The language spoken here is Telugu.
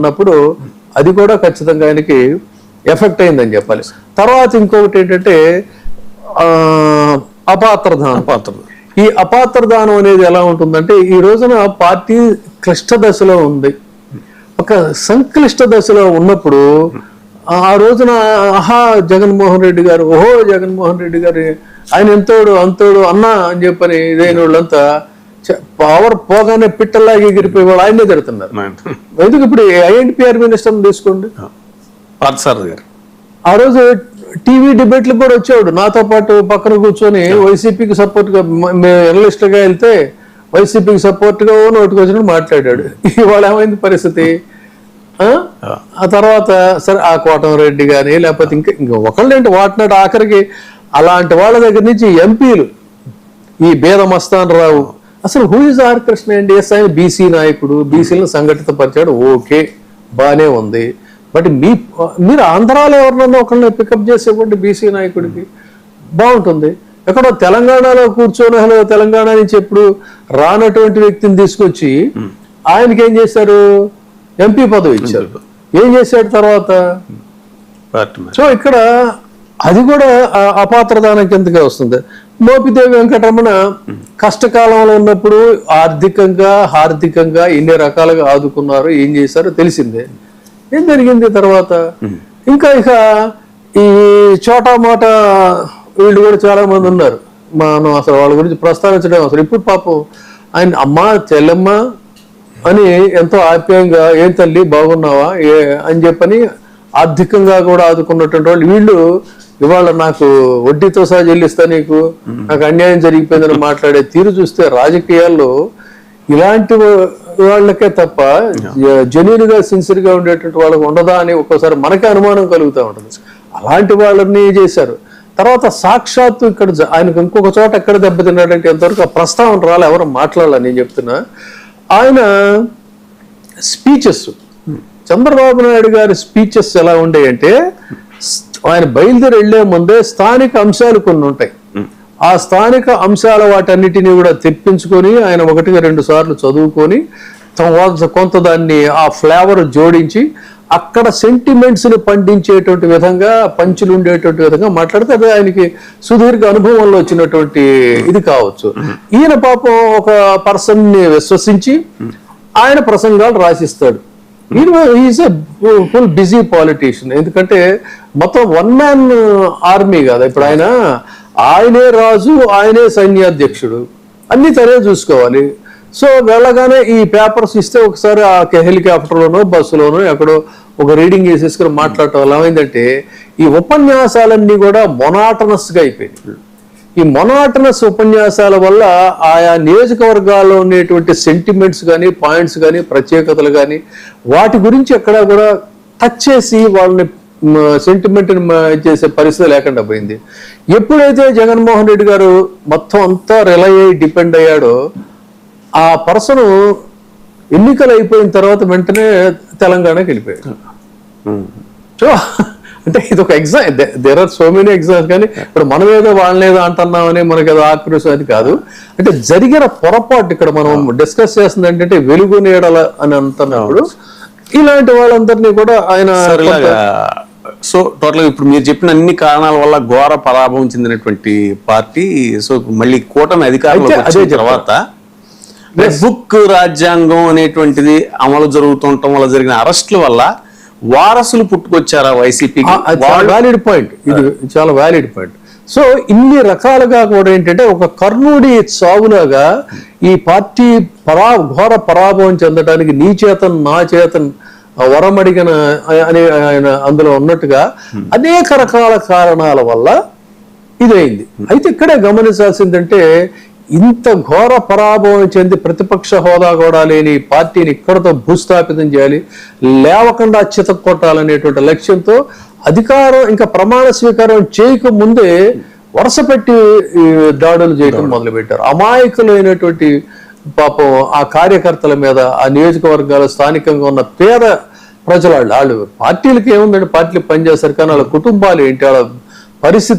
ఉన్నప్పుడు అది కూడా ఖచ్చితంగా ఆయనకి ఎఫెక్ట్ అయిందని చెప్పాలి. తర్వాత ఇంకొకటి ఏంటంటే అపాత్రదానం. ఈ అపాత్రదానం అనేది ఎలా ఉంటుందంటే, ఈ రోజున పార్టీ క్లిష్ట దశలో ఉంది. ఒక సంక్లిష్ట దశలో ఉన్నప్పుడు ఆ రోజున జగన్మోహన్ రెడ్డి గారు, జగన్మోహన్ రెడ్డి గారు ఆయన ఎంతోడు అంతోడు అన్నా అని చెప్పని ఇదైన వాళ్ళంతా పవర్ పోగానే పిట్టల్లాగా ఎగిరిపోయి వాళ్ళు ఆయనే తిడుతున్నారు. ఎందుకు ఇప్పుడు ఐఎన్పిఆర్ మినిస్టర్ తీసుకోండి, ఆ రోజు టీవీ డిబేట్లు కూడా వచ్చాడు, నాతో పాటు పక్కన కూర్చొని వైసీపీకి సపోర్ట్ గా ఎనలిస్ట్ గా వెళ్తే వైసీపీకి సపోర్ట్ గా నోటికి వచ్చినట్టు మాట్లాడాడు. ఇవాళ ఏమైంది పరిస్థితి? ఆ తర్వాత సరే ఆ కోటమిరెడ్డి గాని లేకపోతే ఇంకా ఒకళ్ళేంటి వాటినాడు ఆఖరికి అలాంటి వాళ్ళ దగ్గర నుంచి ఎంపీలు ఈ బేద మస్తాన్ రావు, అసలు హూ ఇస్ ఆర్ కృష్ణ అండి? ఎస్ ఆయన బీసీ నాయకుడు, బీసీలను సంఘటిత పరిచాడు, ఓకే బానే ఉంది. బట్ మీరు ఆంధ్రాలో ఎవరినన్నా ఒకళ్ళని పికప్ చేసి ఇవ్వండి బీసీ నాయకుడికి, బాగుంటుంది. ఎక్కడో తెలంగాణలో కూర్చొని తెలంగాణ నుంచి ఎప్పుడు రానటువంటి వ్యక్తిని తీసుకొచ్చి ఆయనకి ఏం చేశారు? ఎంపీ పదవి ఇచ్చారు. ఏం చేశాడు తర్వాత? సో ఇక్కడ అది కూడా అపాత్రదానం కిందకే వస్తుంది. మోపిదేవి వెంకటరమణ కష్టకాలంలో ఉన్నప్పుడు హార్దికంగా ఎన్ని రకాలుగా ఆదుకున్నారు, ఏం చేశారో తెలిసిందే. ఏం జరిగింది తర్వాత? ఇక ఈ చోటా మోటా వీళ్ళు కూడా చాలా మంది ఉన్నారు, మనం అసలు వాళ్ళ గురించి ప్రస్తావించడం అసలు. ఇప్పుడు పాపం ఆయన అమ్మ చెల్లెమ్మ అని ఎంతో ఆప్యాయంగా, ఏం తల్లి బాగున్నావా అని చెప్పని ఆర్థికంగా కూడా ఆదుకున్నటువంటి వాళ్ళు వీళ్ళు ఇవాళ నాకు వడ్డీతో సహా చెల్లిస్తా, నాకు అన్యాయం జరిగిపోయిందని మాట్లాడే తీరు చూస్తే రాజకీయాల్లో ఇలాంటి వాళ్ళకే తప్ప జెన్యూన్ గా సిన్సియర్ గా ఉండేటువంటి వాళ్ళకి ఉండదా అని ఒక్కోసారి మనకే అనుమానం కలుగుతూ ఉంటుంది. అలాంటి వాళ్ళని చేశారు. తర్వాత సాక్షాత్తు ఇక్కడ ఆయనకు ఇంకొక చోట ఎక్కడ దెబ్బతిన్నాడంటే ఎంతవరకు ఆ ప్రస్తావన రాలే, ఎవరు మాట్లాడాలని నేను చెప్తున్నా. ఆయన స్పీచెస్, చంద్రబాబు నాయుడు గారి స్పీచెస్ ఎలా ఉండేయంటే, ఆయన బయలుదేరి వెళ్లే ముందే స్థానిక అంశాలు కొన్ని ఉంటాయి. ఆ స్థానిక అంశాల వాటన్నిటినీ కూడా తెప్పించుకొని ఆయన 1-2 సార్లు చదువుకొని కొంత దాన్ని ఆ ఫ్లేవర్ జోడించి అక్కడ సెంటిమెంట్స్ ని పండించేటువంటి విధంగా, పంచులు ఉండేటువంటి విధంగా మాట్లాడితే అది ఆయనకి సుదీర్ఘ అనుభవంలో వచ్చినటువంటి ఇది కావచ్చు. ఈయన పాపం ఒక పర్సన్ ని విశ్వసించి ఆయన ప్రసంగాలు రాసిస్తాడు. Is a full busy politician. ఎందుకంటే మొత్తం వన్ మ్యాన్ ఆర్మీ కదా ఇప్పుడు ఆయనే రాజు, ఆయనే సైన్యాధ్యక్షుడు, అన్ని తనే చూసుకోవాలి. సో వెళ్ళగానే ఈ పేపర్స్ ఇస్తే ఒకసారి ఆ హెలికాప్టర్లోనో బస్సులోనో ఎక్కడో ఒక రీడింగ్ చేసేసుకుని మాట్లాడటం వల్ల ఏమైందంటే ఈ ఉపన్యాసాలన్నీ కూడా మొనాటనస్ గా అయిపోయింది. ఈ మొనాటనస్ ఉపన్యాసాల వల్ల ఆయా నియోజకవర్గాల్లో ఉండేటువంటి సెంటిమెంట్స్ కానీ, పాయింట్స్ కానీ, ప్రత్యేకతలు కానీ వాటి గురించి ఎక్కడ కూడా టచ్ చేసి వాళ్ళని సెంటిమెంట్ చేసే పరిస్థితి లేకుండా పోయింది. ఎప్పుడైతే జగన్మోహన్ రెడ్డి గారు మొత్తం అంతా రిలై అయ్యి డిపెండ్ అయ్యాడో, ఆ పర్సన్ ఎన్నికలు అయిపోయిన తర్వాత వెంటనే తెలంగాణకి వెళ్ళిపోయాడు. సో అంటే ఇది ఒక exam, there are so many exams. కానీ ఇప్పుడు మనం ఏదో వాళ్ళనేదో అంటున్నామని మనకి ఏదో ఆక్రోశం అది కాదు. అంటే జరిగిన పొరపాటు ఇక్కడ మనం డిస్కస్ చేస్తుంది ఏంటంటే వెలుగు నీడల అని అంటున్నప్పుడు ఇలాంటి వాళ్ళందరినీ కూడా ఆయన. సో టోటల్ ఇప్పుడు మీరు చెప్పిన అన్ని కారణాల వల్ల ఘోర పరాభవం చెందినటువంటి పార్టీ, సో మళ్ళీ కూటమి అధికారంలో వచ్చిన తర్వాత బుక్ రాజ్యాంగం అనేటువంటిది అమలు జరుగుతుండటం వల్ల జరిగిన అరెస్టుల వల్ల వారసులు పుట్టుకొచ్చారా వైసీపీకి? వ్యాలిడ్ పాయింట్, ఇది చాలా వ్యాలిడ్ పాయింట్. సో ఇన్ని రకాలుగా కూడా ఏంటంటే ఒక కర్ణుడి సాగులాగా ఈ పార్టీ ఘోర పరాభవం చెందడానికి నీ చేతన్ నా చేతన్ వరమడిగిన అని ఆయన అందులో ఉన్నట్టుగా అనేక రకాల కారణాల వల్ల ఇదైంది. అయితే ఇక్కడే గమనించాల్సిందంటే, ఇంత ఘోర పరాభవం చెంది ప్రతిపక్ష హోదా కూడా లేని పార్టీని ఇక్కడతో భూస్థాపితం చేయాలి, లేవకుండా చితక్కొట్టాలనేటువంటి లక్ష్యంతో అధికారం ఇంకా ప్రమాణ స్వీకారం చేయక ముందే వరుస పెట్టి దాడులు చేయడం మొదలుపెట్టారు. అమాయకులైనటువంటి పాపం ఆ కార్యకర్తల మీద, ఆ నియోజకవర్గాల స్థానికంగా ఉన్న పేద ప్రజలు, వాళ్ళు పార్టీలకి ఏముందండి, పార్టీలు పనిచేస్తారు కానీ వాళ్ళ కుటుంబాలు ఏంటి, వాళ్ళ పరిస్థితి